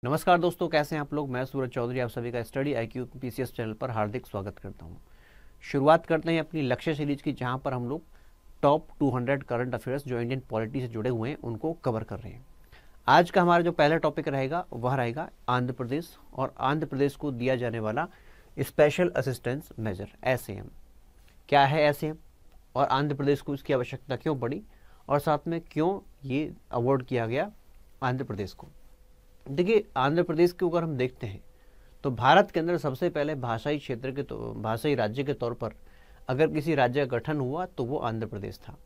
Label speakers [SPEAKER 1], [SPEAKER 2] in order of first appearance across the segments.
[SPEAKER 1] नमस्कार दोस्तों, कैसे हैं आप लोग। मैं सूरज चौधरी आप सभी का स्टडी IQ PCS चैनल पर हार्दिक स्वागत करता हूं। शुरुआत करते हैं अपनी लक्ष्य सीरीज की, जहां पर हम लोग टॉप 200 करंट अफेयर्स जो इंडियन पॉलिटी से जुड़े हुए हैं उनको कवर कर रहे हैं। आज का हमारा जो पहला टॉपिक रहेगा वह रहेगा आंध्र प्रदेश, और आंध्र प्रदेश को दिया जाने वाला स्पेशल असिस्टेंस मेजर SAM। क्या है SAM और आंध्र प्रदेश को इसकी आवश्यकता क्यों पड़ी, और साथ में क्यों ये अवार्ड किया गया आंध्र प्रदेश को। देखिए, आंध्र प्रदेश को अगर हम देखते हैं तो भारत के अंदर सबसे पहले भाषाई क्षेत्र के भाषाई राज्य के तौर पर अगर किसी राज्य का गठन हुआ तो वो आंध्र प्रदेश था।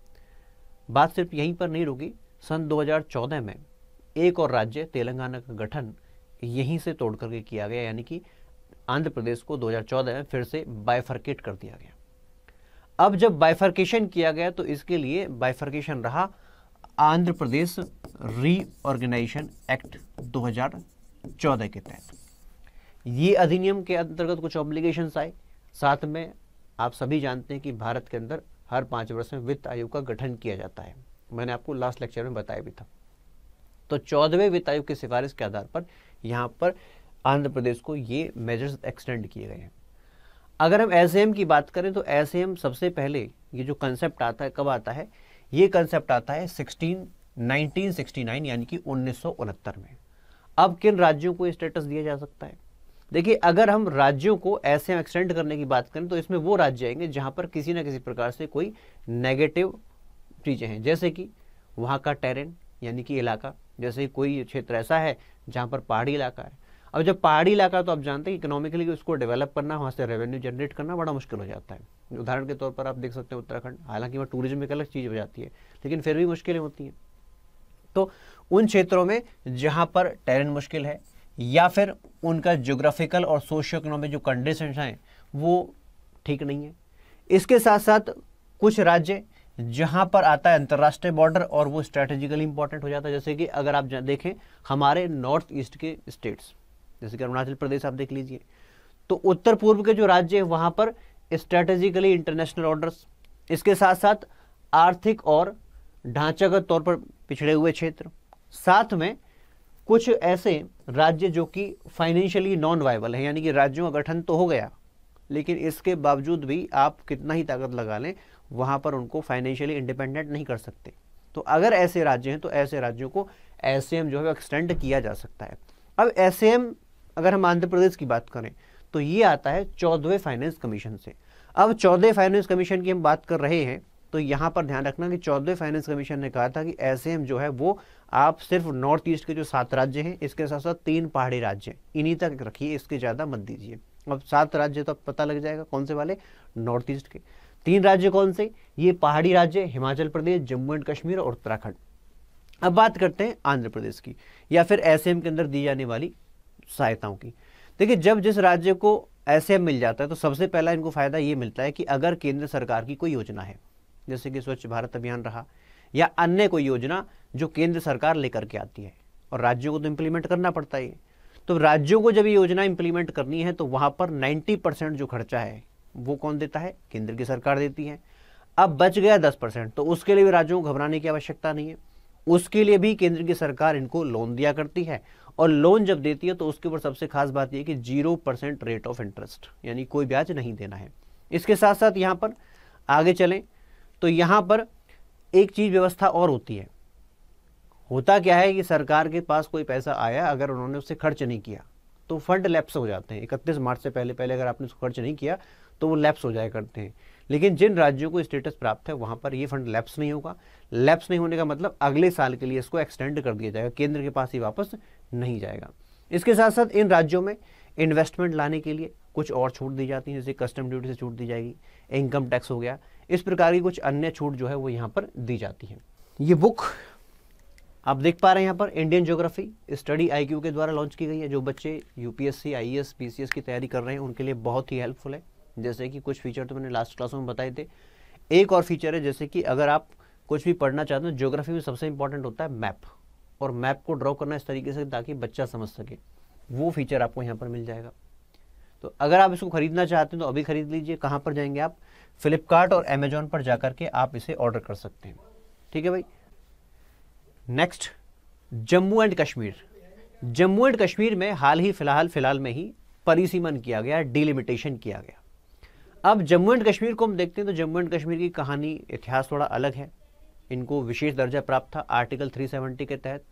[SPEAKER 1] बात सिर्फ यहीं पर नहीं रुकी। सन 2014 में एक और राज्य तेलंगाना का गठन यहीं से तोड़ करके किया गया, यानी कि आंध्र प्रदेश को 2014 में फिर से बाइफर्केट कर दिया गया। अब जब बाइफर्केशन किया गया तो इसके लिए बाइफर्केशन रहा आंध्र प्रदेश रीऑर्गेनाइजेशन एक्ट 2014 के तहत। ये अधिनियम के अंतर्गत कुछ ऑब्लिगेशंस आए। साथ में आप सभी जानते हैं कि भारत के अंदर हर 5 वर्ष में वित्त आयोग का गठन किया जाता है। मैंने आपको लास्ट लेक्चर में बताया भी था। तो 14वें वित्त आयोग की सिफारिश के आधार पर यहाँ पर आंध्र प्रदेश को ये मेजर्स एक्सटेंड किए गए हैं। अगर हम SAM की बात करें तो SAM सबसे पहले ये जो कंसेप्ट आता है कब आता है, ये कंसेप्ट आता है 1969 यानी कि 1969 में। अब किन राज्यों को स्टेटस दिया जा सकता है? देखिए, अगर हम राज्यों को SAM एक्सटेंड करने की बात करें तो इसमें वो राज्य आएंगे जहां पर किसी न किसी प्रकार से कोई नेगेटिव चीजें हैं, जैसे कि वहां का टेरेन यानी कि इलाका, जैसे कोई क्षेत्र ऐसा है जहां पर पहाड़ी इलाका है। अब जब पहाड़ी इलाका, तो आप जानते हैं इकोनॉमिकली उसको डेवलप करना, वहाँ से रेवेन्यू जनरेट करना बड़ा मुश्किल हो जाता है। उदाहरण के तौर पर आप देख सकते हैं उत्तराखंड, हालांकि वहाँ टूरिज्म एक अलग चीज़ हो जाती है, लेकिन फिर भी मुश्किलें होती हैं। तो उन क्षेत्रों में जहाँ पर टेरेन मुश्किल है या फिर उनका ज्योग्राफिकल और सोशियो इकोनॉमिक जो कंडीशंस हैं वो ठीक नहीं है। इसके साथ साथ कुछ राज्य जहां पर आता है अंतर्राष्ट्रीय बॉर्डर और वो स्ट्रेटेजिकली इंपॉर्टेंट हो जाता है, जैसे कि अगर आप देखें हमारे नॉर्थ ईस्ट के स्टेट्स, जैसे कि अरुणाचल प्रदेश आप देख लीजिए, तो उत्तर पूर्व के जो राज्य है वहां पर स्ट्रेटेजिकली इंटरनेशनल ऑर्डर्स, इसके साथ साथ आर्थिक और ढांचागत तौर पर पिछड़े हुए क्षेत्र, साथ में कुछ ऐसे राज्य जो कि फाइनेंशियली नॉन वायबल है, यानी कि राज्यों का गठन तो हो गया लेकिन इसके बावजूद भी आप कितना ही ताकत लगा लें वहां पर उनको फाइनेंशियली इंडिपेंडेंट नहीं कर सकते। तो अगर ऐसे राज्य हैं तो ऐसे राज्यों को SAM जो है एक्सटेंड किया जा सकता है। अब SAM अगर हम आंध्र प्रदेश की बात करें तो ये आता है 14वें फाइनेंस कमीशन से। अब 14वें फाइनेंस कमीशन की हम बात कर रहे हैं तो यहाँ पर ध्यान रखना कि 14वें फाइनेंस कमीशन ने कहा था कि SAM जो है वो आप सिर्फ नॉर्थ ईस्ट के जो 7 राज्य हैं, इसके साथ साथ 3 पहाड़ी राज्य, इन्हीं तक रखिए, इसके ज़्यादा मत दीजिए। अब 7 राज्य तो पता लग जाएगा कौन से वाले, नॉर्थ ईस्ट के। 3 राज्य कौन से? ये पहाड़ी राज्य हिमाचल प्रदेश, जम्मू एंड कश्मीर और उत्तराखंड। अब बात करते हैं आंध्र प्रदेश की या फिर SAM के अंदर दी जाने वाली सहायताओं की। देखिए, जब जिस राज्य को SAM मिल जाता है तो सबसे पहला इनको फायदा ये मिलता है कि अगर केंद्र सरकार की कोई योजना है, जैसे कि स्वच्छ भारत अभियान रहा या अन्य कोई योजना जो केंद्र सरकार लेकर के आती है, और राज्यों को तो इम्प्लीमेंट करना पड़ता है, तो राज्यों को जब ये योजना इम्प्लीमेंट करनी है तो वहां पर 90% जो खर्चा है वो कौन देता है? केंद्र की सरकार देती है। अब बच गया 10%, तो उसके लिए भी राज्यों को घबराने की आवश्यकता नहीं है। उसके लिए भी केंद्र की सरकार इनको लोन दिया करती है, और लोन जब देती है तो उसके ऊपर सबसे खास बात यह कि 0% रेट ऑफ इंटरेस्ट, यानी कोई ब्याज नहीं देना है। इसके साथ साथ यहाँ पर आगे चलें तो यहाँ पर एक चीज व्यवस्था और होती है। होता क्या है कि सरकार के पास कोई पैसा आया, अगर उन्होंने उससे खर्च नहीं किया तो फंड लैप्स हो जाते हैं। 31 मार्च से पहले पहले अगर आपने उसको खर्च नहीं किया तो वो लैप्स हो जाया करते हैं। लेकिन जिन राज्यों को स्टेटस प्राप्त है वहां पर ये फंड लैप्स नहीं होगा। लैप्स नहीं होने का मतलब अगले साल के लिए इसको एक्सटेंड कर दिया जाएगा, केंद्र के पास ही वापस नहीं जाएगा। इसके साथ साथ इन राज्यों में इन्वेस्टमेंट लाने के लिए कुछ और छूट दी जाती है, जैसे कस्टम ड्यूटी से छूट दी जाएगी, इनकम टैक्स हो गया, इस प्रकार की कुछ अन्य छूट जो है वो यहाँ पर दी जाती है। ये बुक आप देख पा रहे हैं यहाँ पर इंडियन ज्योग्राफी स्टडी IQ के द्वारा लॉन्च की गई है। जो बच्चे UPSC IAS PCS की तैयारी कर रहे हैं उनके लिए बहुत ही हेल्पफुल है। जैसे कि कुछ फीचर तो मैंने लास्ट क्लास में बताए थे। एक और फीचर है, जैसे कि अगर आप कुछ भी पढ़ना चाहते हो, ज्योग्राफी में सबसे इंपॉर्टेंट होता है मैप, और मैप को ड्रॉ करना इस तरीके से ताकि बच्चा समझ सके, वो फीचर आपको यहाँ पर मिल जाएगा। तो अगर आप इसको खरीदना चाहते हैं तो अभी खरीद लीजिए। कहाँ पर जाएंगे आप? फ्लिपकार्ट और अमेजोन पर जाकर के आप इसे ऑर्डर कर सकते हैं। ठीक है भाई। Next, Jammu and Kashmir. Jammu and Kashmir में फिलहाल में ही परिसीमन किया गया, डिलिमिटेशन किया गया। अब जम्मू एंड कश्मीर को हम देखते हैं तो जम्मू एंड कश्मीर की कहानी, इतिहास थोड़ा अलग है। इनको विशेष दर्जा प्राप्त था आर्टिकल 370 के तहत,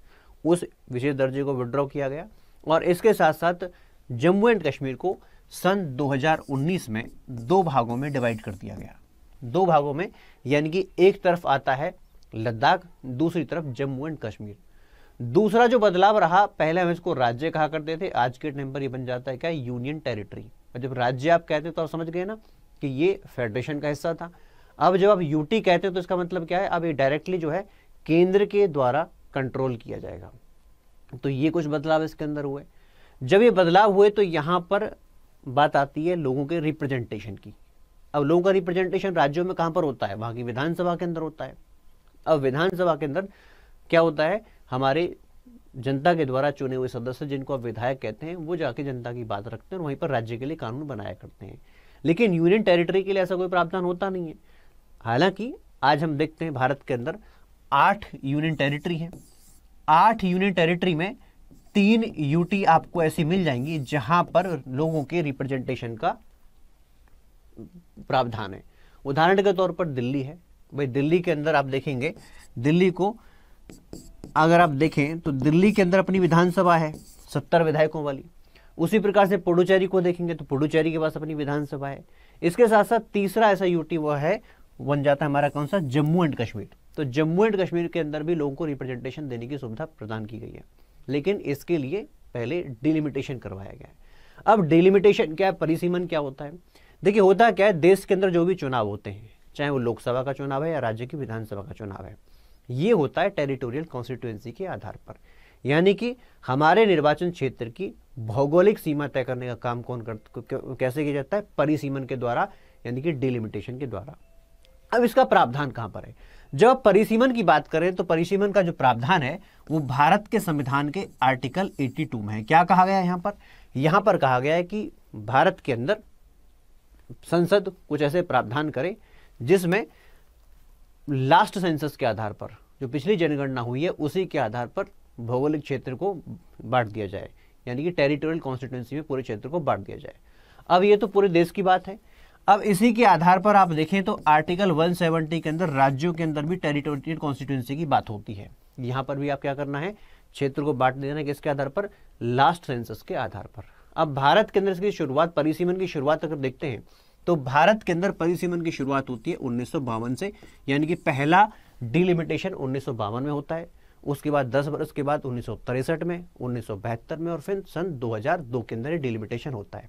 [SPEAKER 1] उस विशेष दर्जे को विड्रॉ किया गया और इसके साथ साथ जम्मू एंड कश्मीर को सन 2019 में दो भागों में डिवाइड कर दिया गया। दो भागों में, यानी कि एक तरफ आता है लद्दाख, दूसरी तरफ जम्मू एंड कश्मीर। दूसरा जो बदलाव रहा, पहले हम इसको राज्य कहा करते थे, आज के टाइम पर ये बन जाता है क्या, यूनियन टेरिटरी। जब राज्य आप कहते तो आप समझ गए ना कि ये फेडरेशन का हिस्सा था। अब जब आप यूटी कहते हो तो इसका मतलब क्या है, अब ये डायरेक्टली जो है केंद्र के द्वारा कंट्रोल किया जाएगा। तो ये कुछ बदलाव इसके अंदर हुए। जब ये बदलाव हुए तो यहाँ पर बात आती है लोगों के रिप्रेजेंटेशन की। अब लोगों का रिप्रेजेंटेशन राज्यों में कहाँ पर होता है, वहाँ की विधानसभा के अंदर होता है। अब विधानसभा के अंदर क्या होता है, हमारे जनता के द्वारा चुने हुए सदस्य, जिनको आप विधायक कहते हैं, वो जाके जनता की बात रखते हैं और वहीं पर राज्य के लिए कानून बनाया करते हैं। लेकिन यूनियन टेरिटरी के लिए ऐसा कोई प्रावधान होता नहीं है। हालांकि आज हम देखते हैं भारत के अंदर 8 यूनियन टेरिटरी है। 8 यूनियन टेरिटरी में 3 यूटी आपको ऐसी मिल जाएंगी जहां पर लोगों के रिप्रेजेंटेशन का प्रावधान है। उदाहरण के तौर पर दिल्ली है। भाई दिल्ली के अंदर आप देखेंगे, दिल्ली को अगर आप देखें तो दिल्ली के अंदर अपनी विधानसभा है 70 विधायकों वाली। उसी प्रकार से पुडुचेरी को देखेंगे तो पुडुचेरी के पास अपनी विधानसभा है। इसके साथ साथ तीसरा ऐसा यूटी वो है, बन जाता है हमारा कौन सा, जम्मू एंड कश्मीर। तो जम्मू एंड कश्मीर के अंदर भी लोगों को रिप्रेजेंटेशन देने की सुविधा प्रदान की गई है, लेकिन इसके लिए पहले डिलिमिटेशन करवाया गया है। अब डिलिमिटेशन क्या है, परिसीमन क्या होता है? देखिए होता क्या है, देश के अंदर जो भी चुनाव होते हैं, चाहे वो लोकसभा का चुनाव है या राज्य की विधानसभा का चुनाव है, ये होता है टेरिटोरियल कॉन्स्टिट्यूएंसी के आधार पर। यानी कि हमारे निर्वाचन क्षेत्र की भौगोलिक सीमा तय करने का काम कैसे किया जाता है, परिसीमन के द्वारा, यानी कि डिलिमिटेशन के द्वारा। अब इसका प्रावधान कहां पर है? जब परिसीमन की बात करें तो परिसीमन का जो प्रावधान है वो भारत के संविधान के आर्टिकल 82 में है। क्या कहा गया है यहां पर कहा गया है कि भारत के अंदर संसद कुछ ऐसे प्रावधान करे जिसमें लास्ट सेंसस के आधार पर, जो पिछली जनगणना हुई है उसी के आधार पर भौगोलिक क्षेत्र को बांट दिया जाए, यानी कि टेरिटोरियल कॉन्स्टिट्यूएंसी में पूरे क्षेत्र को बांट दिया जाए। अब ये तो पूरे देश की बात है। अब इसी के आधार पर आप देखें तो आर्टिकल 170 के अंदर राज्यों के अंदर भी टेरिटोरियल कॉन्स्टिट्यूएंसी की बात होती है। यहाँ पर भी आप क्या करना है, क्षेत्र को बांट देना है किसके आधार पर, लास्ट सेंसस के आधार पर। अब भारत के अंदर इसकी शुरुआत, परिसीमन की शुरुआत अगर देखते हैं तो भारत के अंदर परिसीमन की शुरुआत होती है 1952 से, यानी कि पहला डिलिमिटेशन 1952 में होता है। उसके बाद 10 वर्ष के बाद 1963 में, 1972 में और फिर सन 2002 के अंदर डिलिमिटेशन होता है।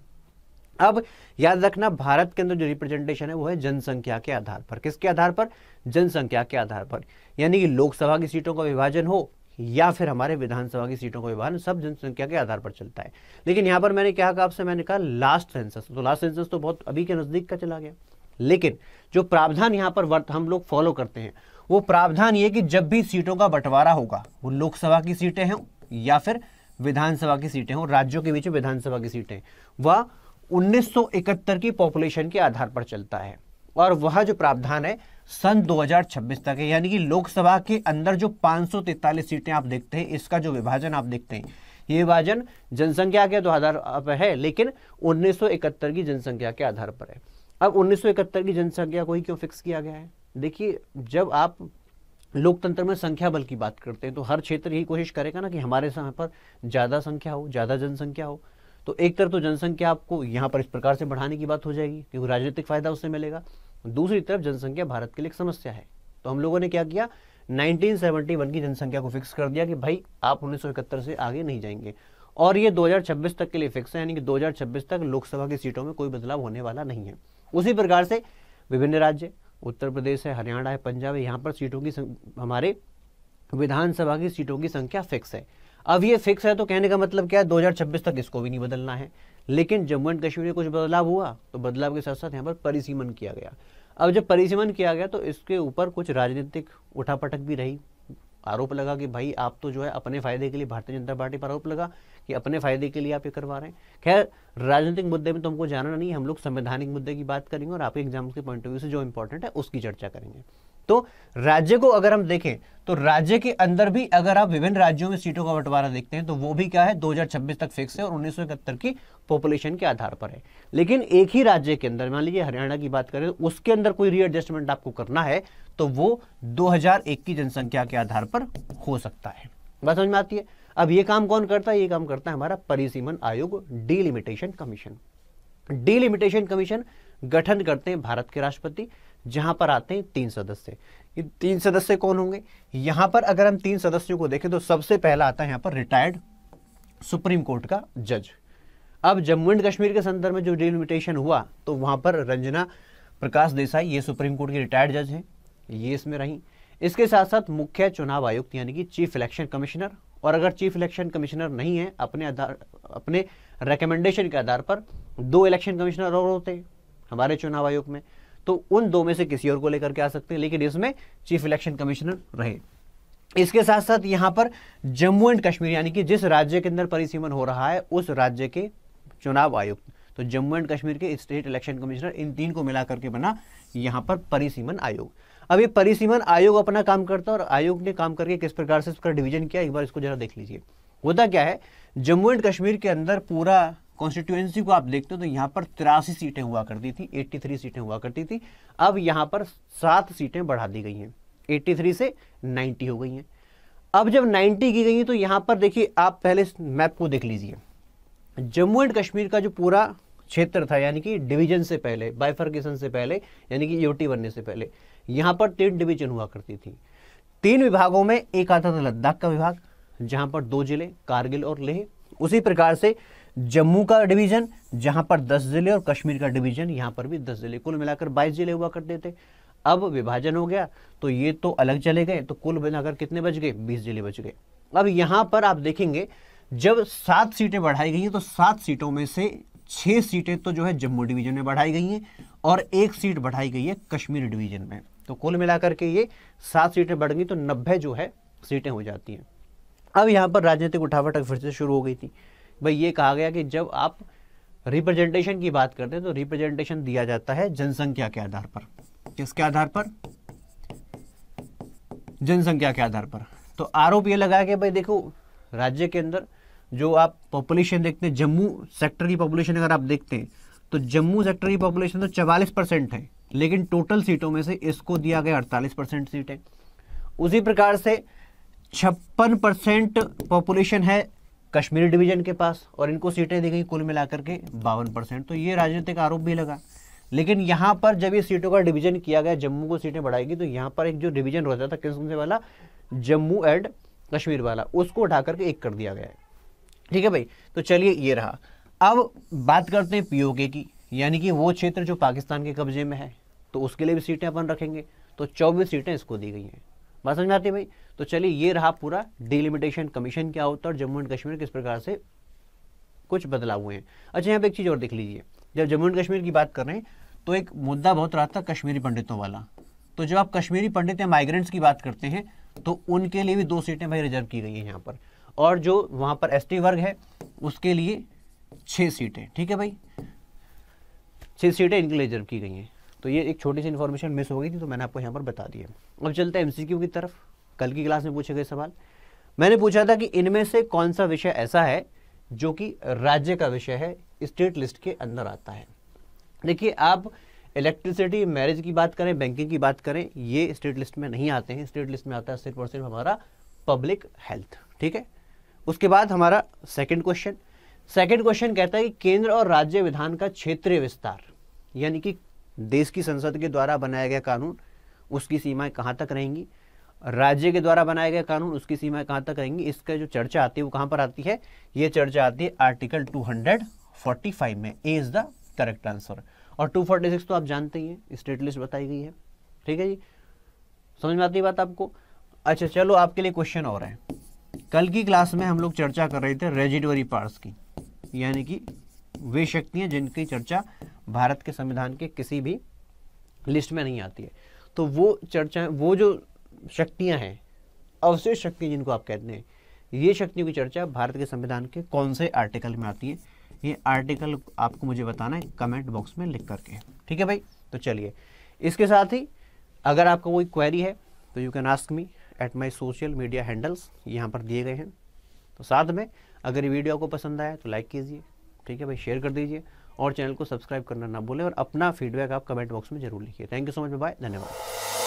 [SPEAKER 1] अब याद रखना, भारत के अंदर जो रिप्रेजेंटेशन है वो है जनसंख्या के आधार पर। किसके आधार पर? जनसंख्या के आधार पर। यानी कि लोकसभा की सीटों का विभाजन हो या फिर हमारे विधानसभा की सीटों का विभाजन, सब जनसंख्या के आधार पर चलता है। लेकिन यहाँ पर मैंने क्या कहा आपसे, मैंने कहा लास्ट सेंसस। तो लास्ट सेंसस तो बहुत अभी के नजदीक का चला गया, लेकिन जो प्रावधान यहाँ पर हम लोग फॉलो करते हैं वो प्रावधान ये कि जब भी सीटों का बंटवारा होगा, वो लोकसभा की सीटें हों या फिर विधानसभा की सीटें हों, राज्यों के बीच विधानसभा की सीटें, वह 1971 की पॉपुलेशन के आधार पर चलता है। और वह जो प्रावधान है सन 2026 तक है। यानी कि लोकसभा के अंदर जो 543 सीटें आप देखते हैं, इसका जो विभाजन आप देखते हैं, ये विभाजन जनसंख्या के आधार पर है, लेकिन 1971 की जनसंख्या के आधार पर है। अब 1971 की जनसंख्या को ही क्यों फिक्स किया गया है? देखिए, जब आप लोकतंत्र में संख्या बल की बात करते हैं तो हर क्षेत्र यही कोशिश करेगा ना कि हमारे यहाँ पर ज्यादा संख्या हो, ज्यादा जनसंख्या हो। तो एक तरफ तो जनसंख्या आपको यहाँ पर इस प्रकार से बढ़ाने की बात हो जाएगी क्योंकि राजनीतिक फायदा उससे मिलेगा, दूसरी तरफ जनसंख्या भारत के लिए एक समस्या है। तो हम लोगों ने क्या किया, 1971 की जनसंख्या को फिक्स कर दिया कि भाई आप 1971 से आगे नहीं जाएंगे, और ये 2026 तक के लिए फिक्स है, यानी कि 2026 तक लोकसभा की सीटों में कोई बदलाव होने वाला नहीं है। उसी प्रकार से विभिन्न राज्य, उत्तर प्रदेश है, हरियाणा है, पंजाब है, यहाँ पर सीटों की हमारे विधानसभा की सीटों की संख्या फिक्स है। अब ये फिक्स है तो कहने का मतलब क्या है, 2026 तक इसको भी नहीं बदलना है। लेकिन जम्मू एंड कश्मीर में कुछ बदलाव हुआ तो बदलाव के साथ साथ यहाँ पर परिसीमन किया गया। अब जब परिसीमन किया गया तो इसके ऊपर कुछ राजनीतिक उठापटक भी रही। आरोप लगा कि भाई आप तो जो है अपने फायदे के लिए, भारतीय जनता पार्टी पर आरोप लगा कि अपने फायदे के लिए आप ये करवा रहे हैं। खैर, राजनीतिक मुद्दे में तो हमको जानना नहीं है, हम लोग संवैधानिक मुद्दे की बात करेंगे और आपके एग्जाम के पॉइंट ऑफ व्यू से जो इंपॉर्टेंट है उसकी चर्चा करेंगे। तो राज्य को अगर हम देखें तो राज्य के अंदर भी अगर आप विभिन्न राज्यों में सीटों का बंटवारा देखते हैं तो वो भी क्या है 2026 तक फिक्स है और 1971 की पॉपुलेशन के आधार पर है। लेकिन एक ही राज्य के अंदर, मान लीजिए हरियाणा की बात करें, तो उसके अंदर कोई रीएडजस्टमेंट आपको करना है तो वो 2001 की जनसंख्या के आधार पर हो सकता है। बात समझ में आती है? अब ये काम कौन करता है? ये काम करता है हमारा परिसीमन आयोग, डीलिमिटेशन कमीशन। डीलिमिटेशन कमीशन गठन करते हैं भारत के राष्ट्रपति, जहां पर आते हैं 3 सदस्य। ये 3 सदस्य कौन होंगे? यहां पर अगर हम 3 सदस्यों को देखें तो सबसे पहला आता है यहां पर रिटायर्ड सुप्रीम कोर्ट का जज। अब जम्मू एंड कश्मीर के संदर्भ में जो डीलिमिटेशन हुआ तो वहां पर रंजना प्रकाश देसाई, ये सुप्रीम कोर्ट की रिटायर्ड जज हैं, ये इसमें रही। इसके साथ साथ मुख्य चुनाव आयुक्त यानी कि चीफ इलेक्शन कमिश्नर, और अगर चीफ इलेक्शन कमिश्नर नहीं है, अपने रिकमेंडेशन के आधार पर 2 इलेक्शन कमिश्नर और होते हैं हमारे चुनाव आयोग में, तो उन 2 में से किसी और को लेकर के आ सकते हैं, लेकिन इसमें चीफ इलेक्शन कमिश्नर रहे। इसके साथ साथ यहां पर जम्मू एंड कश्मीर यानी कि जिस राज्य के अंदर परिसीमन हो रहा है उस राज्य के चुनाव आयुक्त, तो जम्मू एंड कश्मीर के स्टेट इलेक्शन कमिश्नर, इन 3 को मिलाकर के बना यहां पर परिसीमन आयोग। अब ये परिसीमन आयोग अपना काम करता है और आयोग ने काम करके किस प्रकार से इसका डिवीजन किया, एक बार इसको जरा देख लीजिए। होता क्या है, जम्मू एंड कश्मीर के अंदर पूरा कॉन्स्टिट्यूएंसी को आप देखते हो तो यहाँ पर 83 सीटें हुआ करती थी, 83 सीटें हुआ करती थी। अब यहाँ पर 7 सीटें बढ़ा दी गई हैं, 83 से 90 हो गई हैं। अब जब 90 की गई हैं तो यहाँ पर देखिए, आप पहले मैप को देख लीजिए। जम्मू एंड कश्मीर का जो पूरा क्षेत्र था, यानी कि डिवीजन से पहले, बाइफर्केशन से पहले, यानी कि यूटी बनने से पहले, यहाँ पर 3 डिवीजन हुआ करती थी। 3 विभागों में एक आता था लद्दाख का विभाग, जहाँ पर 2 जिले कारगिल और लेह। उसी प्रकार से जम्मू का डिवीजन, जहां पर 10 जिले, और कश्मीर का डिवीजन, यहां पर भी 10 जिले, कुल मिलाकर 22 जिले हुआ करते थे। अब विभाजन हो गया तो ये तो अलग चले गए, तो कुल मिलाकर कितने बच गए? 20 जिले बच गए। अब यहां पर आप देखेंगे जब 7 सीटें बढ़ाई गई हैं तो 7 सीटों में से 6 सीटें तो जो है जम्मू डिवीजन में बढ़ाई गई हैं और 1 सीट बढ़ाई गई है कश्मीर डिवीजन में। तो कुल मिलाकर के ये 7 सीटें बढ़ गई तो 90 जो है सीटें हो जाती हैं। अब यहाँ पर राजनीतिक उठावट फिर से शुरू हो गई थी। भाई ये कहा गया कि जब आप रिप्रेजेंटेशन की बात करते हैं तो रिप्रेजेंटेशन दिया जाता है जनसंख्या के आधार पर। किसके आधार पर? जनसंख्या के आधार पर। तो आरोप ये लगा कि भाई देखो, राज्य के अंदर जो आप पॉपुलेशन देखते हैं, जम्मू सेक्टर की पॉपुलेशन अगर आप देखते हैं तो जम्मू सेक्टर की पॉपुलेशन तो 44% है, लेकिन टोटल सीटों में से इसको दिया गया 48% सीटें। उसी प्रकार से 56% पॉपुलेशन है कश्मीर डिवीजन के पास और इनको सीटें दी गई कुल मिलाकर के 52%। तो ये राजनीतिक आरोप भी लगा। लेकिन यहाँ पर जब ये सीटों का डिवीजन किया गया, जम्मू को सीटें बढ़ाएगी, तो यहाँ पर एक जो डिवीजन रहता था किस से वाला, जम्मू एंड कश्मीर वाला, उसको उठा करके एक कर दिया गया है। ठीक है भाई, तो चलिए ये रहा। अब बात करते हैं पीओके की, यानी कि वो क्षेत्र जो पाकिस्तान के कब्जे में है, तो उसके लिए भी सीटें अपन रखेंगे। तो 24 सीटें इसको दी गई हैं। बात समझ में आती है भाई? तो चलिए ये रहा पूरा डिलिमिटेशन कमीशन क्या होता है और जम्मू एंड कश्मीर किस प्रकार से कुछ बदलाव हुए हैं। अच्छा, यहाँ पे एक चीज़ और देख लीजिए, जब जम्मू एंड कश्मीर की बात कर रहे हैं तो एक मुद्दा बहुत रहा था कश्मीरी पंडितों वाला। तो जब आप कश्मीरी पंडित या माइग्रेंट्स की बात करते हैं तो उनके लिए भी 2 सीटें भाई रिजर्व की गई हैं यहाँ पर, और जो वहाँ पर एसटी वर्ग है उसके लिए 6 सीटें। ठीक है भाई, 6 सीटें इनके लिए रिजर्व की गई हैं। तो ये एक छोटी सी इन्फॉर्मेशन मिस हो गई थी, तो मैंने आपको यहाँ पर बता दिया। अब चलते हैं एमसीक्यू की तरफ। कल की क्लास में पूछे गए सवाल, मैंने पूछा था कि इनमें से कौन सा विषय ऐसा है जो कि राज्य का विषय है, स्टेट लिस्ट के अंदर आता है। देखिए, आप इलेक्ट्रिसिटी, मैरिज की बात करें, बैंकिंग की बात करें, ये स्टेट लिस्ट में नहीं आते हैं। स्टेट लिस्ट में आता है सिर्फ और सिर्फ हमारा पब्लिक हेल्थ। ठीक है, उसके बाद हमारा सेकंड क्वेश्चन कहता है कि केंद्र और राज्य विधान का क्षेत्रीय विस्तार, यानी कि देश की संसद के द्वारा बनाया गया कानून, उसकी सीमाएं कहाँ तक रहेंगी, राज्य के द्वारा बनाया गया कानून, उसकी सीमाएं कहाँ तक रहेंगी। इसका जो चर्चा आती है वो कहाँ पर आती है? ये चर्चा आती है आर्टिकल 245 में। ए इज द करेक्ट आंसर। और 246 तो आप जानते ही हैं, स्टेट लिस्ट बताई गई है। ठीक है जी, समझ में आती है बात आपको? अच्छा चलो, आपके लिए क्वेश्चन और है। कल की क्लास में हम लोग चर्चा कर रहे थे रेजिडुअरी पावर्स की, यानी कि वे शक्तियां जिनकी चर्चा भारत के संविधान के किसी भी लिस्ट में नहीं आती है। तो वो चर्चा, वो जो शक्तियां हैं, अवशेष शक्ति जिनको आप कहते हैं, ये शक्तियों की चर्चा भारत के संविधान के कौन से आर्टिकल में आती है, ये आर्टिकल आपको मुझे बताना है कमेंट बॉक्स में लिख करके। ठीक है भाई, तो चलिए इसके साथ ही अगर आपका कोई क्वेरी है तो you can ask me at my social media handles, यहाँ पर दिए गए हैं। तो साथ में अगर ये वीडियो आपको पसंद आया तो लाइक कीजिए, ठीक है भाई, शेयर कर दीजिए और चैनल को सब्सक्राइब करना ना भूलें और अपना फीडबैक आप कमेंट बॉक्स में जरूर लिखिए। Thank you so much, bye, धन्यवाद।